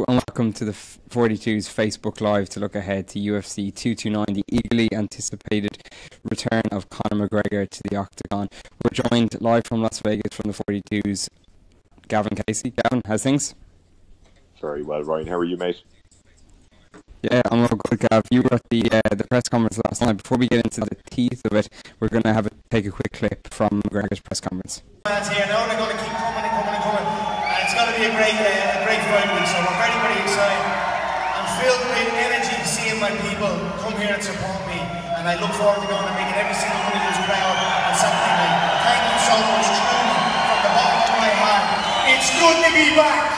and welcome to the 42's Facebook Live to look ahead to UFC 229, the eagerly anticipated return of Conor McGregor to the octagon. We're joined live from Las Vegas from the 42's Gavan Casey. Gavan, how's things? Very well, Ryan. How are you, mate? Yeah, I'm all good, Gav. You were at the press conference last night. Before we get into the teeth of it, we're going to take a quick clip from McGregor's press conference. Fans here now, they're going to keep coming and coming and coming. It's going to be a great fight week, so we're very, very excited. I'm filled with energy seeing my people come here and support me, and I look forward to going and making every single one of you proud on Saturday night. Thank you so much, truly, from the bottom of my heart. It's good to be back.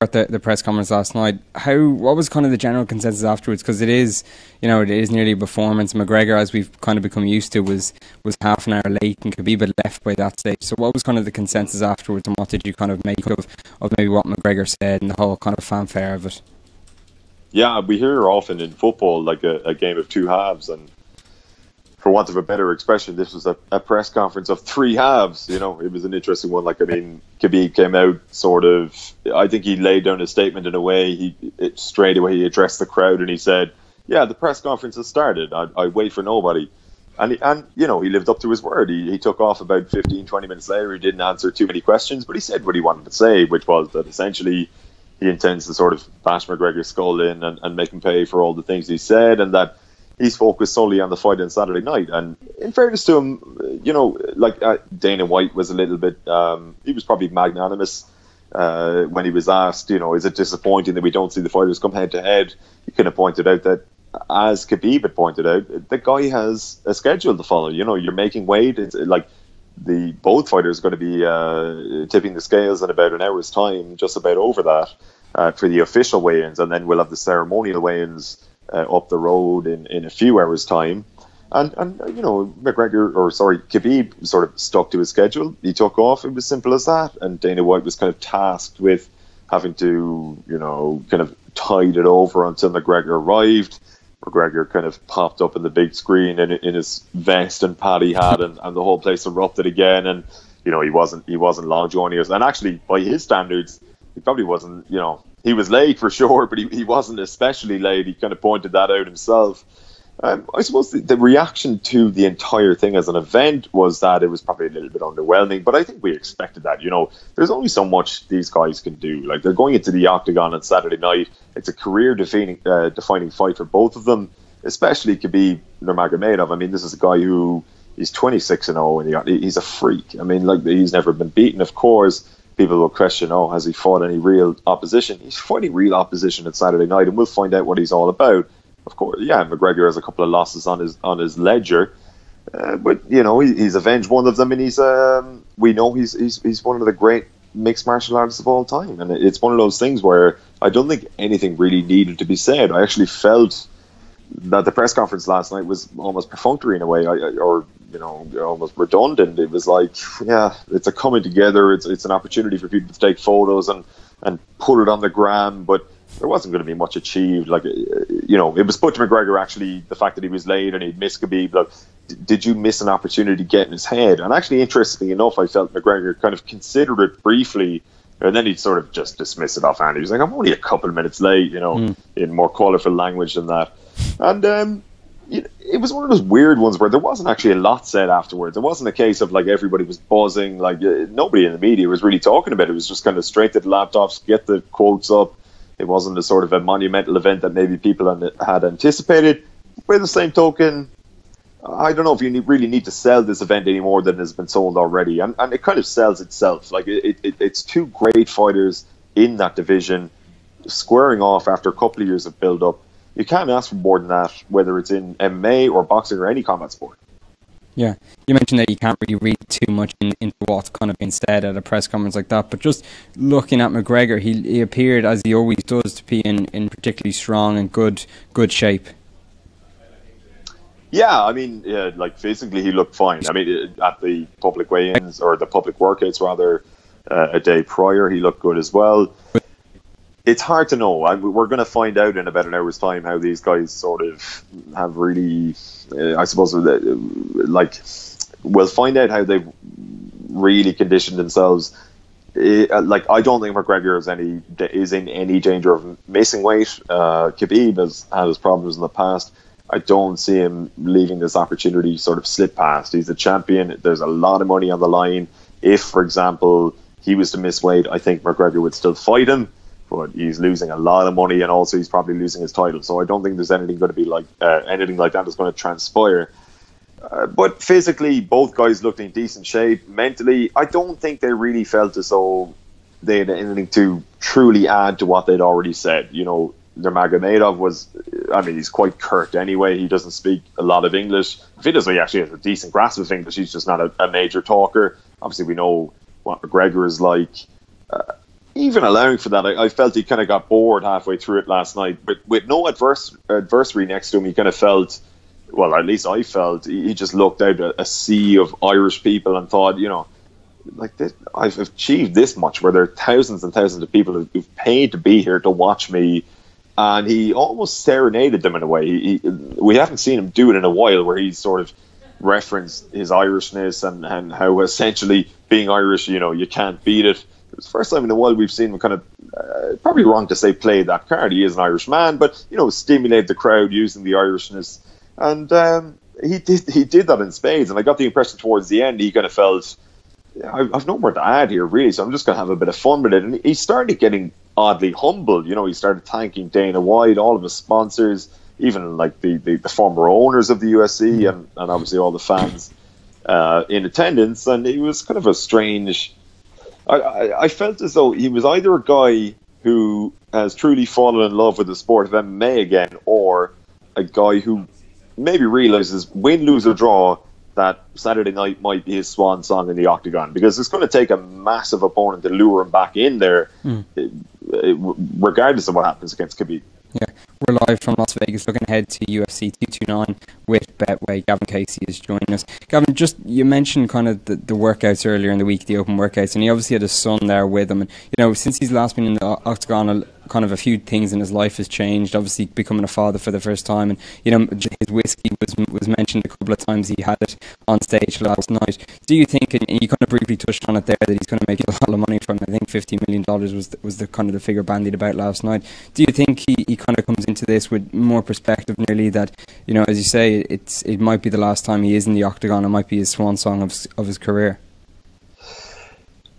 At the press conference last night, what was kind of the general consensus afterwards? Because it is nearly a performance. McGregor, as we've kind of become used to, was half an hour late, and Khabib had left by that stage. So what was kind of the consensus afterwards, and what did you kind of make of maybe what McGregor said and the whole kind of fanfare of it? Yeah, we hear often in football like a game of two halves, and for want of a better expression, this was a press conference of three halves. It was an interesting one. Khabib came out I think he laid down a statement in a way, straight away he addressed the crowd and he said, yeah, the press conference has started. I wait for nobody. And he lived up to his word. He took off about 15, 20 minutes later. He didn't answer too many questions, but he said what he wanted to say, which was that essentially he intends to sort of bash McGregor's skull in and make him pay for all the things he said, and that he's focused solely on the fight on Saturday night. And in fairness to him, Dana White was a little bit, he was probably magnanimous when he was asked, is it disappointing that we don't see the fighters come head to head? He kind of pointed out that, as Khabib had pointed out, the guy has a schedule to follow. You're making weight. It's like both fighters are going to be tipping the scales in about an hour's time, just about over that, for the official weigh-ins, and then we'll have the ceremonial weigh-ins up the road in a few hours' time. And Khabib sort of stuck to his schedule. He took off. It was simple as that. And Dana White was kind of tasked with having to, kind of tide it over until McGregor arrived. McGregor kind of popped up in the big screen in his vest and paddy hat, and the whole place erupted again. And, he wasn't long joining us. And actually, by his standards, he probably wasn't, he was late for sure, but he wasn't especially late. He kind of pointed that out himself. I suppose the reaction to the entire thing as an event was that it was probably a little bit underwhelming, but I think we expected that. There's only so much these guys can do. Like, they're going into the octagon on Saturday night. It's a career-defining fight for both of them, especially Khabib Nurmagomedov. I mean, this is a guy who he's 26-0, and he's a freak. I mean, he's never been beaten, of course. People will question, has he fought any real opposition? He's fighting real opposition at Saturday night, and we'll find out what he's all about. Of course, yeah, McGregor has a couple of losses on his ledger, but he's avenged one of them, and we know he's one of the great mixed martial artists of all time, and it's one of those things where I don't think anything really needed to be said. I actually felt that the press conference last night was almost perfunctory in a way, or almost redundant. It was like, yeah, it's a coming together. It's an opportunity for people to take photos and put it on the gram, but there wasn't going to be much achieved. It was put to McGregor, actually, the fact that he was late and he'd missed Khabib. Like, did you miss an opportunity to get in his head? And actually, interestingly enough, I felt McGregor kind of considered it briefly, and then he'd sort of just dismiss it offhand. He was like, I'm only a couple of minutes late, in more colourful language than that. And it was one of those weird ones where there wasn't actually a lot said afterwards. It wasn't a case of everybody was buzzing. Nobody in the media was really talking about it. It was just kind of straight to the laptops, get the quotes up. It wasn't a sort of a monumental event that maybe people had anticipated. By the same token, I don't know if you really need to sell this event any more than has been sold already. And it kind of sells itself. It's two great fighters in that division squaring off after a couple of years of build-up. You can't ask for more than that, whether it's in MMA or boxing or any combat sport. Yeah, you mentioned that you can't really read too much into what's kind of been said at a press conference like that, but just looking at McGregor, he appeared, as he always does, to be in particularly strong and good shape. Yeah, I mean, physically he looked fine. I mean, at the public weigh-ins, or the public workouts rather, a day prior, he looked good as well. It's hard to know. We're going to find out in about an hour's time how these guys sort of have really, I suppose, we'll find out how they've really conditioned themselves. Like, I don't think McGregor is in any danger of missing weight. Khabib has had his problems in the past. I don't see him leaving this opportunity sort of slip past. He's the champion. There's a lot of money on the line. If, for example, he was to miss weight, I think McGregor would still fight him, but he's losing a lot of money, and also he's probably losing his title. So I don't think there's anything going to be like anything like that is going to transpire. But physically, both guys looked in decent shape. Mentally, I don't think they really felt as though they had anything to truly add to what they'd already said. You know, Nurmagomedov was, I mean, he's quite curt anyway. He doesn't speak a lot of English. He actually has a decent grasp of English. He's just not a major talker. Obviously, we know what McGregor is like. Even allowing for that, I felt he kind of got bored halfway through it last night. But with no adversary next to him, he kind of felt, well, at least I felt, he just looked out at a sea of Irish people and thought, you know, like this, I've achieved this much, where there are thousands and thousands of people who've paid to be here to watch me. And he almost serenaded them in a way. We haven't seen him do it in a while, where he's sort of referenced his Irishness and how essentially being Irish, you know, you can't beat it. It was the first time in a while we've seen him kind of, probably wrong to say play that card. He is an Irish man, but, you know, stimulate the crowd using the Irishness. And he did that in spades. And I got the impression towards the end he kind of felt, I've no more to add here, really, so I'm just going to have a bit of fun with it. And he started getting oddly humble. You know, he started thanking Dana White, all of his sponsors, even like the former owners of the UFC, and obviously all the fans in attendance. And it was kind of a strange... I felt as though he was either a guy who has truly fallen in love with the sport of MMA again, or a guy who maybe realizes, win, lose or draw, that Saturday night might be his swan song in the octagon, because it's going to take a massive opponent to lure him back in there, regardless of what happens against Khabib. Yeah, we're live from Las Vegas, looking ahead to UFC 229 with Betway. Gavan Casey is joining us. Gavan, just you mentioned kind of the workouts earlier in the week, the open workouts, and he obviously had his son there with him. And you know, since he's last been in the octagon, kind of a few things in his life has changed. Obviously, becoming a father for the first time, and you know, his whiskey was mentioned a couple of times. He had it on stage last night. Do you think, and you kind of briefly touched on it there, that he's going to make a lot of money from? I think $50 million was the kind of the figure bandied about last night. Do you think he kind of comes into this with more perspective, nearly that, you know, as you say, it might be the last time he is in the octagon? It might be his swan song of his career.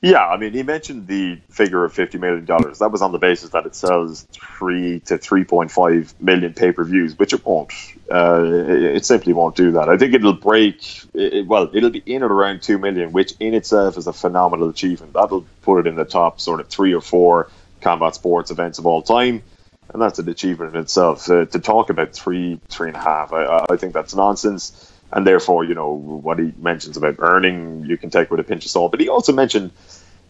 Yeah, I mean, he mentioned the figure of $50 million. That was on the basis that it sells 3 to 3.5 million pay-per-views, which it won't. It simply won't do that. I think it'll break, it'll be in at around 2 million, which in itself is a phenomenal achievement. That'll put it in the top sort of 3 or 4 combat sports events of all time. And that's an achievement in itself. To talk about 3.5, I think that's nonsense. And therefore, you know, what he mentions about earning, you can take with a pinch of salt. But he also mentioned,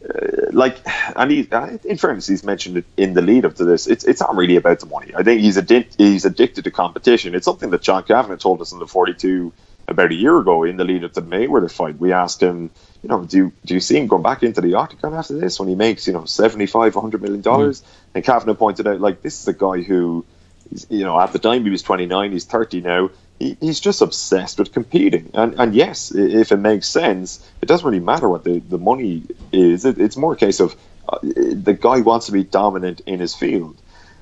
in fairness, he's mentioned it in the lead up to this. It's not really about the money. I think he's addicted to competition. It's something that John Kavanagh told us in the 42 about a year ago in the lead up to the Mayweather fight. We asked him, you know, do you see him going back into the octagon after this when he makes, you know, $75-100 million? And Kavanagh pointed out, like, this is a guy who, you know, at the time he was 29, he's 30 now. He's just obsessed with competing. And yes, if it makes sense, it doesn't really matter what the money is. It's more a case of the guy wants to be dominant in his field.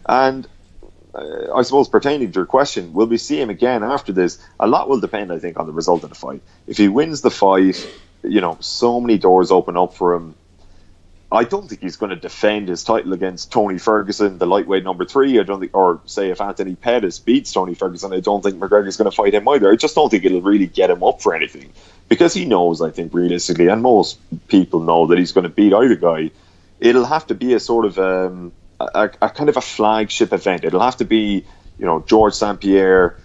And I suppose pertaining to your question, will we see him again after this? A lot will depend, I think, on the result of the fight. If he wins the fight, you know, so many doors open up for him. I don't think he's going to defend his title against Tony Ferguson, the lightweight number 3. I don't think, or say if Anthony Pettis beats Tony Ferguson, I don't think McGregor's going to fight him either. I just don't think it'll really get him up for anything, because he knows, I think, realistically, and most people know that he's going to beat either guy. It'll have to be a sort of a kind of a flagship event. It'll have to be, you know, George St. Pierre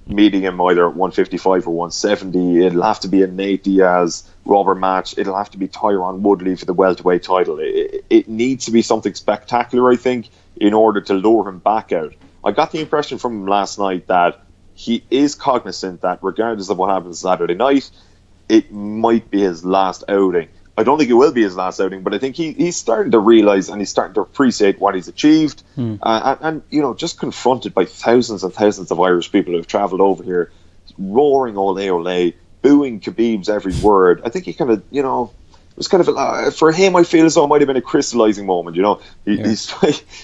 meeting him either at 155 or 170. It'll have to be a Nate Diaz rubber match. It'll have to be Tyron Woodley for the welterweight title. It needs to be something spectacular, I think, in order to lure him back out. I got the impression from him last night that he is cognizant that regardless of what happens Saturday night, it might be his last outing. I don't think it will be his last outing, but I think he's starting to realise and he's starting to appreciate what he's achieved. And you know, just confronted by thousands and thousands of Irish people who have travelled over here, roaring ole ole, booing Khabib's every word. I think he kind of, you know, was kind of for him. I feel as though it might have been a crystallizing moment. He's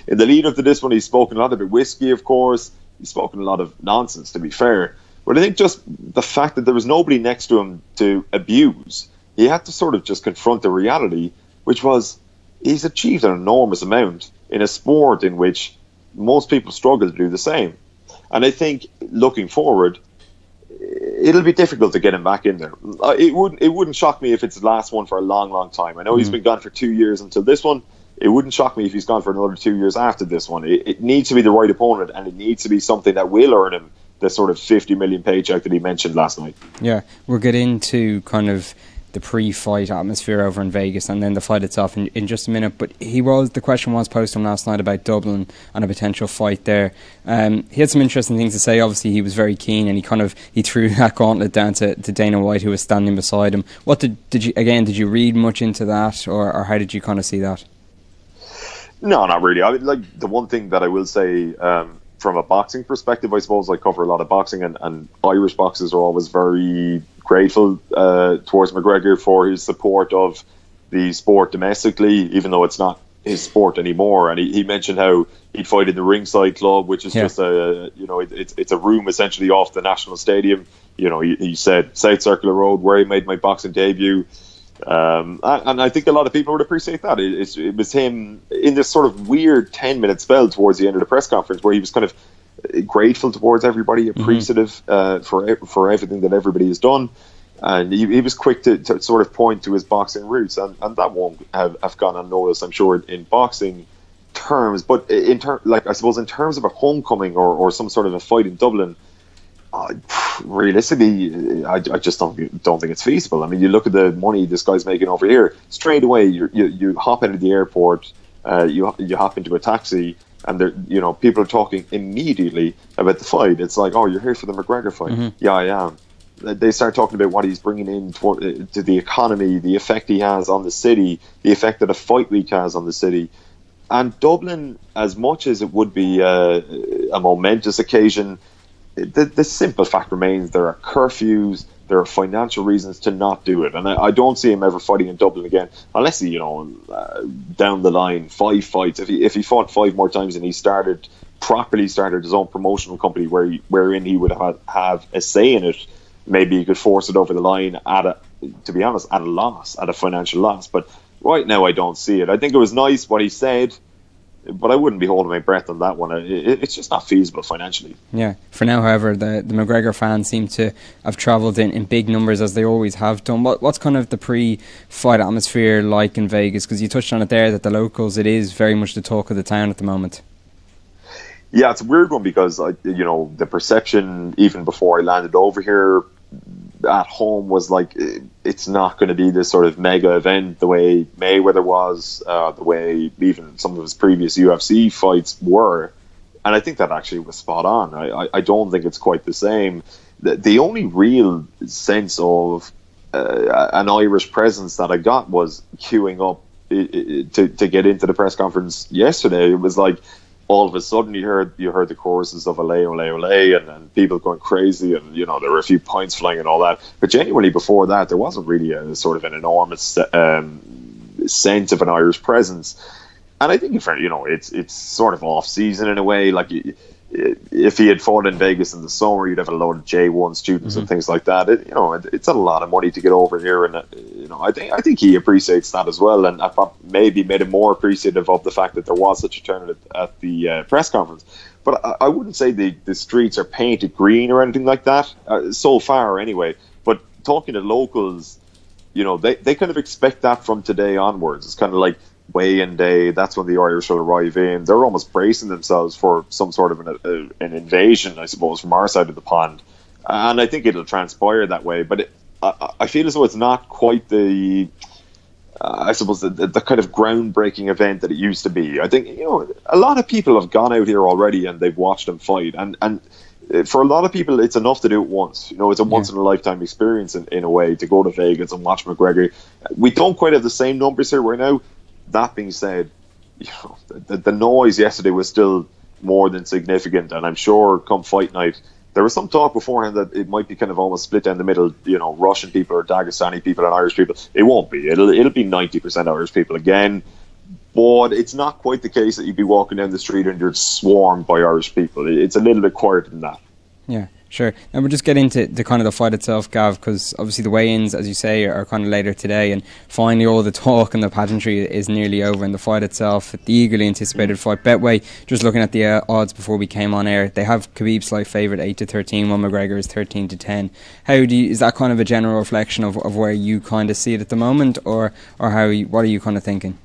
in the lead up to this one. He's spoken a lot about whiskey, of course. He's spoken a lot of nonsense, to be fair. But I think just the fact that there was nobody next to him to abuse, he had to sort of just confront the reality, which was he's achieved an enormous amount in a sport in which most people struggle to do the same. And I think looking forward, it'll be difficult to get him back in there. It wouldn't shock me if it's the last one for a long, long time. I know he's been gone for 2 years until this one. It wouldn't shock me if he's gone for another 2 years after this one. It needs to be the right opponent, and it needs to be something that will earn him the sort of 50 million paycheck that he mentioned last night. Yeah, we'll get into kind of the pre-fight atmosphere over in Vegas and then the fight itself in just a minute. But the question was posed to him last night about Dublin and a potential fight there. He had some interesting things to say. Obviously, he was very keen, and he threw that gauntlet down to Dana White, who was standing beside him. What did you read much into that, or how did you kind of see that? No, not really. I mean, like, the one thing that I will say, from a boxing perspective, I suppose I cover a lot of boxing, and Irish boxers are always very grateful towards McGregor for his support of the sport domestically, even though it's not his sport anymore. And he mentioned how he'd fight in the Ringside Club, which is just it's a room essentially off the National Stadium. He said South Circular Road, where he made my boxing debut. And I think a lot of people would appreciate that. It was him in this sort of weird 10-minute spell towards the end of the press conference where he was kind of grateful towards everybody, appreciative for everything that everybody has done. And he was quick to sort of point to his boxing roots, and that won't have gone unnoticed, I'm sure, in boxing terms. But I suppose in terms of a homecoming or some sort of a fight in Dublin, realistically, I just don't think it's feasible. I mean, you look at the money this guy's making over here. Straight away, you hop into the airport, you hop into a taxi, and people are talking immediately about the fight. It's like, oh, you're here for the McGregor fight. Yeah, I am. They start talking about what he's bringing in to the economy, the effect he has on the city, the effect that a fight week has on the city. And Dublin, as much as it would be a momentous occasion, the simple fact remains there are curfews, there are financial reasons to not do it. And I don't see him ever fighting in Dublin again, unless he, down the line, 5 fights. If he fought 5 more times and he properly started his own promotional company wherein he would have a say in it, maybe he could force it over the line at a financial loss. But right now, I don't see it. I think it was nice what he said, but I wouldn't be holding my breath on that one. It's just not feasible financially. Yeah. For now, however, the McGregor fans seem to have travelled in big numbers, as they always have done. What's kind of the pre-fight atmosphere like in Vegas? Because you touched on it there, that the locals, it is very much the talk of the town at the moment. Yeah, it's a weird one because, the perception, even before I landed over here at home, was like, it's not going to be this sort of mega event the way Mayweather was, the way even some of his previous UFC fights were. And I think that actually was spot on. I don't think it's quite the same. The only real sense of an Irish presence that I got was queuing up to get into the press conference yesterday. It was like, all of a sudden you heard the choruses of Ole, Ole, Ole, and people going crazy, and there were a few points flying and all that. But genuinely before that, there wasn't really a sort of an enormous sense of an Irish presence. And I think it's sort of off season in a way. Like, if he had fought in Vegas in the summer, you'd have a load of J1 students and things like that. It's a lot of money to get over here, and I think he appreciates that as well, and I maybe made him more appreciative of the fact that there was such a turnout at the press conference. But I wouldn't say the streets are painted green or anything like that so far, anyway. But talking to locals, they kind of expect that from today onwards. It's kind of like weigh-in day. That's when the Irish will arrive in. They're almost bracing themselves for some sort of an invasion, I suppose, from our side of the pond. And I think it'll transpire that way. But I feel as though it's not quite the kind of groundbreaking event that it used to be. I think, a lot of people have gone out here already and they've watched him fight. And for a lot of people, it's enough to do it once. It's a once-in-a-lifetime experience in a way, to go to Vegas and watch McGregor. We don't quite have the same numbers here right now. That being said, the noise yesterday was still more than significant, and I'm sure come fight night, there was some talk beforehand that it might be kind of almost split down the middle, you know, Russian people or Dagestani people and Irish people. It won't be. It'll be 90% Irish people again. But it's not quite the case that you'd be walking down the street and you're swarmed by Irish people. It's a little bit quieter than that. Yeah, sure. And we'll just get into the kind of the fight itself, Gav, because obviously the weigh-ins, as you say, are kind of later today, and finally all the talk and the pageantry is nearly over, and the fight itself, the eagerly anticipated fight. Betway, just looking at the odds before we came on air, they have Khabib slight favourite 8-13, while McGregor is 13-10. Is that kind of a general reflection of where you kind of see it at the moment, or what are you kind of thinking?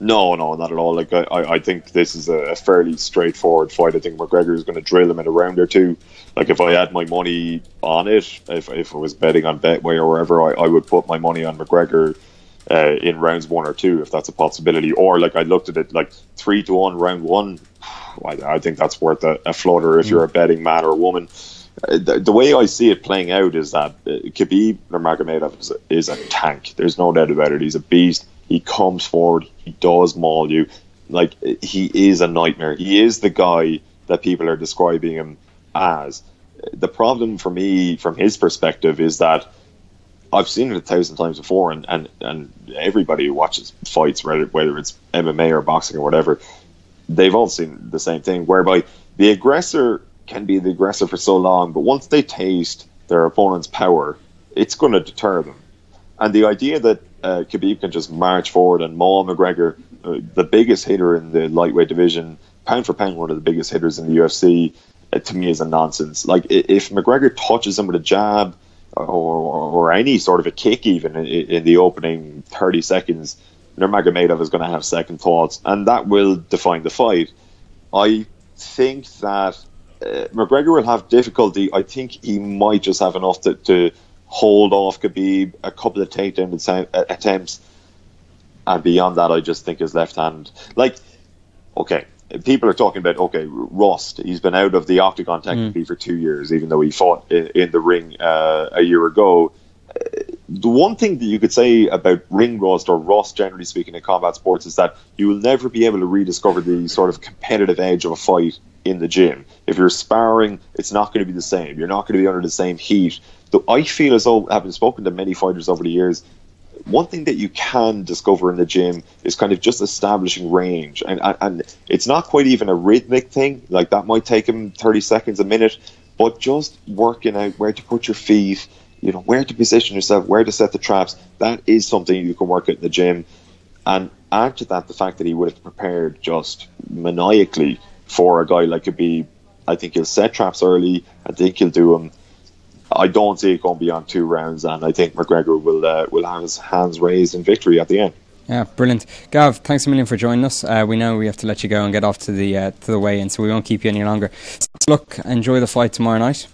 No, not at all. Like I think this is a fairly straightforward fight. I think McGregor is going to drill him in a round or two. Like if I had my money on it, if I was betting on Betway or wherever, I would put my money on McGregor in rounds 1 or 2 if that's a possibility. Or like I looked at it like 3-1 round 1. I think that's worth a flutter if you're a betting man or woman. The way I see it playing out is that Khabib Nurmagomedov is a tank. There's no doubt about it. He's a beast. He comes forward. He does maul you. Like, he is a nightmare. He is the guy that people are describing him as. The problem for me, from his perspective, is that I've seen it 1,000 times before, and everybody who watches fights, whether it's MMA or boxing or whatever, they've all seen the same thing, whereby the aggressor can be the aggressor for so long, but once they taste their opponent's power, it's going to deter them. And the idea that Khabib can just march forward and maul McGregor, the biggest hitter in the lightweight division, pound for pound one of the biggest hitters in the UFC, to me is a nonsense. Like, if McGregor touches him with a jab or any sort of a kick even in the opening 30 seconds, Nurmagomedov is going to have second thoughts, and that will define the fight. I think that McGregor will have difficulty. I think he might just have enough to hold off Khabib, a couple of takedown attempts, and beyond that, I just think his left hand. Like, okay, people are talking about, okay, rust. He's been out of the octagon technically for 2 years, even though he fought in the ring a year ago. The one thing that you could say about ring rust, or rust generally speaking in combat sports, is that you will never be able to rediscover the sort of competitive edge of a fight in the gym. If you're sparring, it's not going to be the same. You're not going to be under the same heat. Though I feel as though, having spoken to many fighters over the years, one thing that you can discover in the gym is kind of just establishing range. And it's not quite even a rhythmic thing. Like, that might take him 30 seconds, a minute, but just working out where to put your feet, you know, where to position yourself, where to set the traps, that is something you can work out in the gym. And add to that the fact that he would have prepared just maniacally for a guy like Khabib. I think he'll set traps early. I think he'll do them. I don't see it going beyond 2 rounds, and I think McGregor will have his hands raised in victory at the end. Yeah, brilliant. Gav, thanks a million for joining us. We know we have to let you go and get off to the weigh-in, so we won't keep you any longer. So look, enjoy the fight tomorrow night.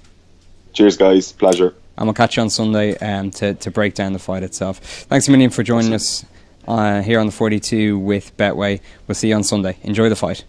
Cheers, guys. Pleasure. And we'll catch you on Sunday to break down the fight itself. Thanks a million for joining us here on the 42 with Betway. We'll see you on Sunday. Enjoy the fight.